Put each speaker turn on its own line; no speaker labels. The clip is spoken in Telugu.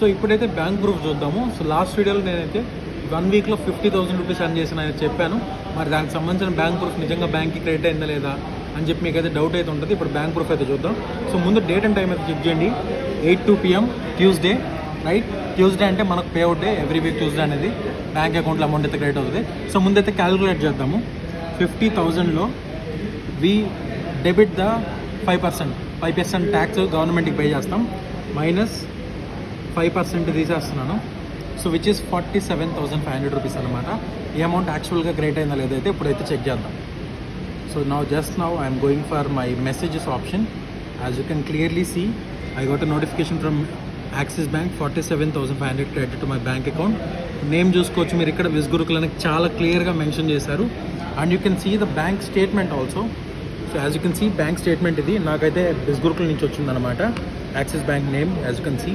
సో ఇప్పుడైతే బ్యాంక్ ప్రూఫ్ చూద్దాము. సో లాస్ట్ వీడియోలో నేనైతే 1 వీక్లో 50,000 రూపీస్ అర్న్ చేసిన ఆయన చెప్పాను. మరి దానికి సంబంధించిన బ్యాంక్ ప్రూఫ్ నిజంగా బ్యాంక్కి క్రెడిట్ అయిందా లేదా అని చెప్పి మీకైతే డౌట్ అయితే ఉంటుంది. ఇప్పుడు బ్యాంక్ ప్రూఫ్ అయితే చూద్దాం. సో ముందు డేట్ అండ్ టైం అయితే చెక్ చేయండి. 8 PM ట్యూస్డే, రైట్? ట్యూస్డే అంటే మనకు pay out day. Every week Tuesday అనేది బ్యాంక్ అకౌంట్లో అమౌంట్ అయితే క్రెడిట్ అవుతుంది. సో ముందైతే క్యాలిక్యులేట్ చేద్దాము. 50,000లో వి డెబిట్ ద 5% ట్యాక్స్ గవర్నమెంట్కి పే చేస్తాం, మైనస్ 5% తీసేస్తున్నాను. సో విచ్ ఇస్ 47,500 రూపీస్ అనమాట. ఈ అమౌంట్ యాక్చువల్గా క్రెడిట్ అయిందా లేదైతే ఇప్పుడైతే చెక్ చేద్దాం. So now I'm going for my messages option. As you can clearly see, I got a notification from Axis Bank, 47,500 credit to my bank account. Name చూసుకోవచ్చు మీరు ఇక్కడ విస్గురుకుల్ అని చాలా క్లియర్గా మెన్షన్ చేశారు. And you can see the bank statement also. So as you can see bank statement ఇది నాకైతే విస్గురుకుల్ నుంచి వచ్చిందనమాట. Axis bank name as you can see.